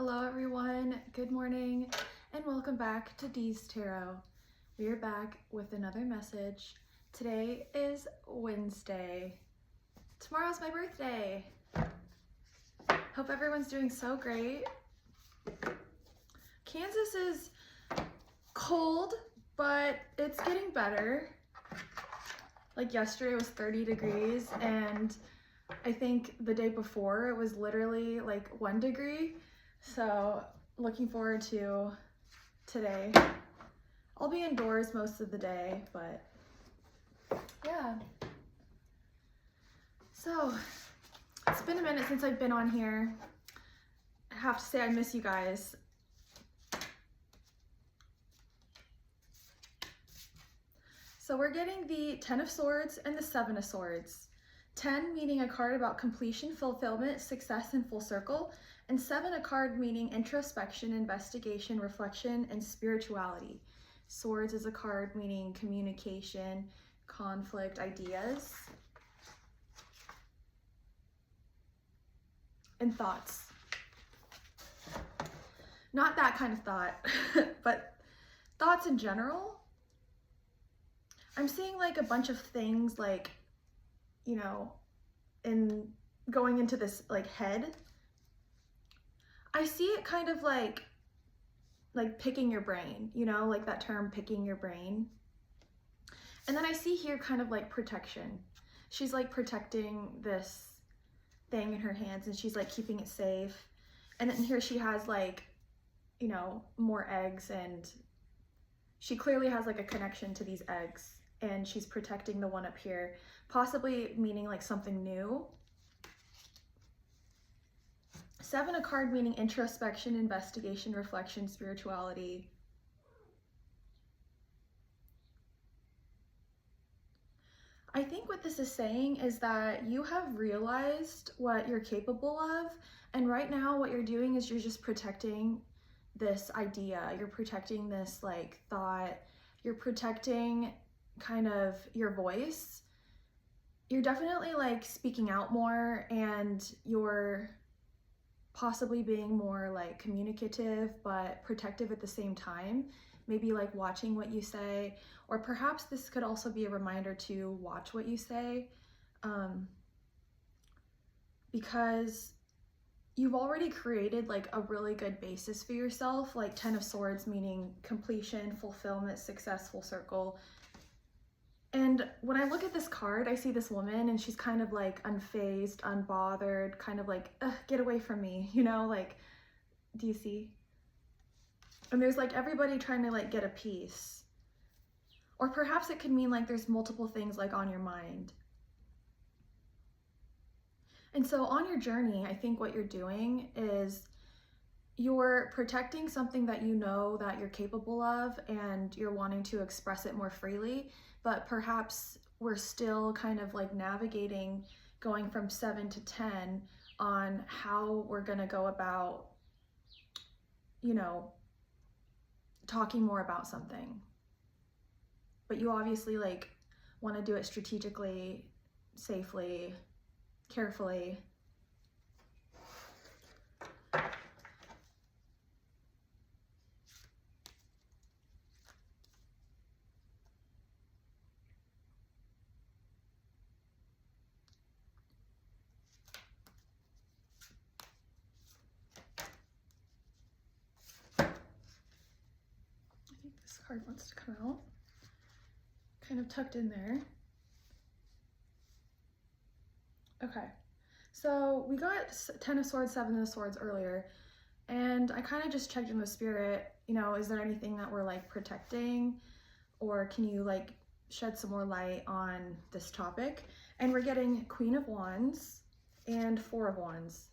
Hello everyone, good morning, and welcome back to Dee's Tarot. We are back with another message. Today is Wednesday. Tomorrow's my birthday. Hope everyone's doing so great. Kansas is cold, but it's getting better. Like yesterday was 30 degrees, and I think the day before it was literally like 1 degree. So looking forward to today. I'll be indoors most of the day, but yeah. So it's been a minute since I've been on here. I have to say I miss you guys. So we're getting the 10 of Swords and the 7 of Swords. 10 meaning a card about completion, fulfillment, success, and full circle. And 7 a card meaning introspection, investigation, reflection, and spirituality. Swords is a card meaning communication, conflict, ideas, and thoughts. Not that kind of thought, but thoughts in general. I'm seeing like a bunch of things like, you know, in going into this like head. I see it kind of like picking your brain, you know, like that term picking your brain. And then I see here kind of like protection. She's like protecting this thing in her hands and she's like keeping it safe. And then here she has like, you know, more eggs, and she clearly has like a connection to these eggs, and she's protecting the one up here, possibly meaning like something new. 7 a card meaning introspection, investigation, reflection, spirituality. I think what this is saying is that you have realized what you're capable of, and right now what you're doing is you're just protecting this idea. You're protecting this like thought. You're protecting kind of your voice. You're definitely like speaking out more, and you're possibly being more like communicative but protective at the same time. Maybe like watching what you say, or perhaps this could also be a reminder to watch what you say, because you've already created like a really good basis for yourself. Like 10 of Swords meaning completion, fulfillment, success, full circle. And when I look at this card, I see this woman and she's kind of like unfazed, unbothered, kind of like, get away from me, you know, like, do you see? And there's like everybody trying to like get a piece. Or perhaps it could mean like there's multiple things like on your mind. And so on your journey, I think what you're doing is you're protecting something that you know that you're capable of, and you're wanting to express it more freely. But perhaps we're still kind of like navigating going from 7 to 10 on how we're gonna go about, you know, talking more about something. But you obviously like want to do it strategically, safely, carefully. I think this card wants to come out. Kind of tucked in there. Okay, so we got 10 of Swords, 7 of Swords earlier, and I kind of just checked in with Spirit, you know, is there anything that we're like protecting, or can you like shed some more light on this topic? And we're getting Queen of Wands and 4 of Wands.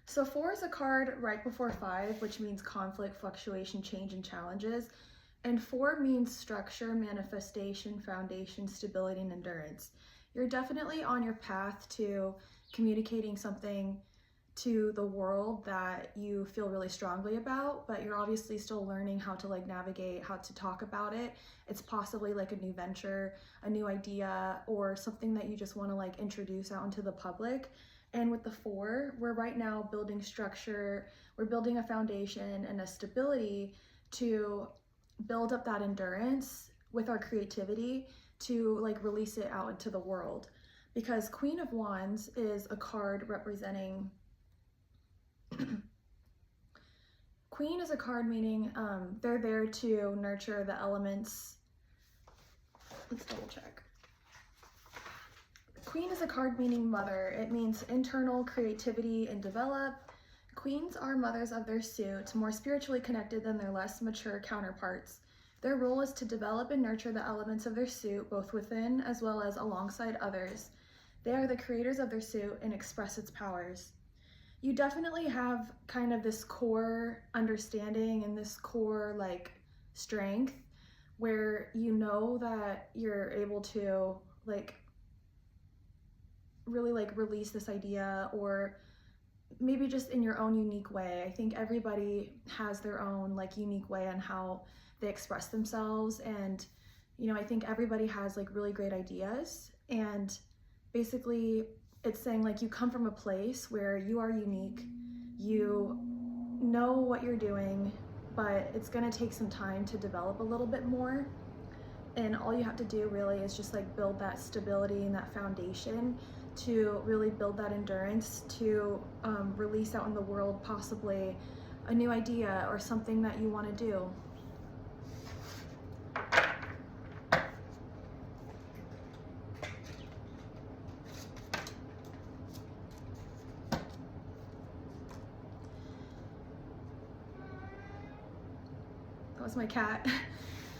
So 4 is a card right before 5, which means conflict, fluctuation, change, and challenges. And 4 means structure, manifestation, foundation, stability, and endurance. You're definitely on your path to communicating something to the world that you feel really strongly about, but you're obviously still learning how to like navigate, how to talk about it. It's possibly like a new venture, a new idea, or something that you just want to like introduce out into the public. And with the 4, we're right now building structure, we're building a foundation and a stability to build up that endurance with our creativity to like release it out into the world. Because Queen of Wands is a card representing Queen is a card meaning they're there to nurture the elements. Let's double check. Queen is a card meaning mother. It means internal creativity and develop. Queens are mothers of their suit, more spiritually connected than their less mature counterparts. Their role is to develop and nurture the elements of their suit, both within as well as alongside others. They are the creators of their suit and express its powers. You definitely have kind of this core understanding and this core like strength where you know that you're able to like really like release this idea, or maybe just in your own unique way. I think everybody has their own like unique way on how they express themselves, and you know, I think everybody has like really great ideas, and basically it's saying like you come from a place where you are unique, you know what you're doing, but it's going to take some time to develop a little bit more, and all you have to do really is just like build that stability and that foundation to really build that endurance to release out in the world possibly a new idea or something that you want to do. That was my cat.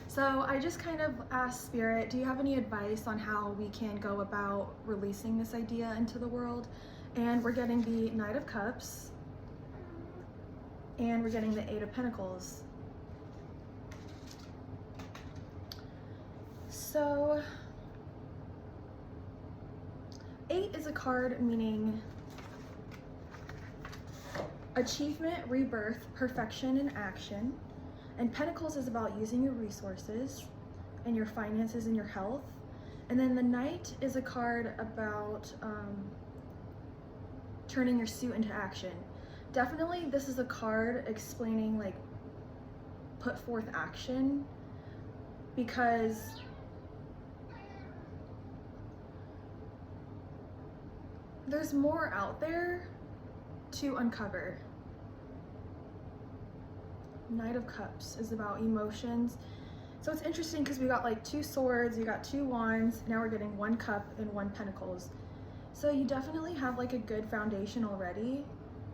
So I just kind of asked Spirit, do you have any advice on how we can go about releasing this idea into the world? And we're getting the Knight of Cups, and we're getting the 8 of Pentacles. So 8 is a card meaning achievement, rebirth, perfection, and action. And Pentacles is about using your resources and your finances and your health. And then the Knight is a card about turning your suit into action. Definitely this is a card explaining like put forth action, because there's more out there to uncover. Knight of Cups is about emotions. So it's interesting because we got like 2 swords, you got 2 wands, now we're getting 1 cup and 1 pentacles. So you definitely have like a good foundation already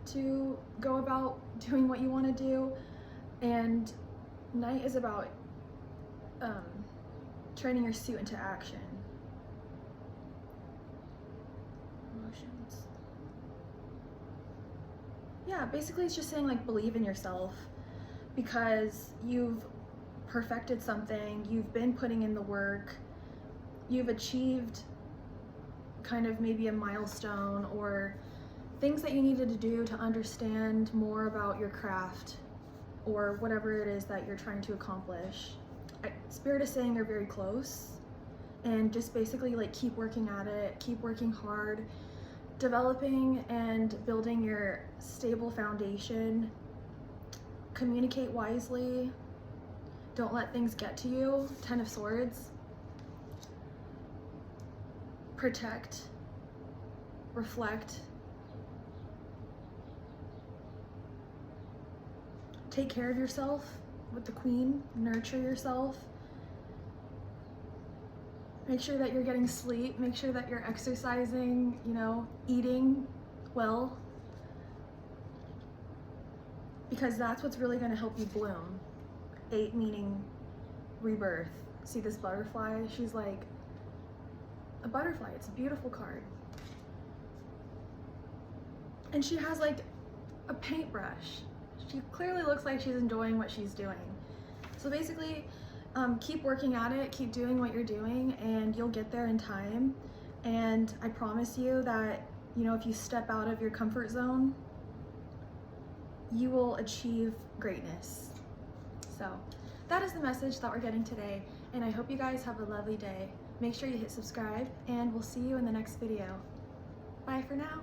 to go about doing what you want to do. And Knight is about turning your suit into action. Emotions. Yeah, basically it's just saying like believe in yourself, because you've perfected something, you've been putting in the work, you've achieved kind of maybe a milestone or things that you needed to do to understand more about your craft or whatever it is that you're trying to accomplish. Spirit is saying you're very close, and just basically like keep working at it, keep working hard, developing and building your stable foundation. Communicate wisely. Don't let things get to you. 10 of Swords. Protect. Reflect. Take care of yourself with the Queen. Nurture yourself. Make sure that you're getting sleep. Make sure that you're exercising, you know, eating well, because that's what's really going to help you bloom. 8 meaning rebirth. See this butterfly? She's like a butterfly. It's a beautiful card. And she has like a paintbrush. She clearly looks like she's enjoying what she's doing. So basically, keep working at it, keep doing what you're doing, and you'll get there in time. And I promise you that, you know, if you step out of your comfort zone, you will achieve greatness. So that is the message that we're getting today, and I hope you guys have a lovely day. Make sure you hit subscribe, and we'll see you in the next video. Bye for now.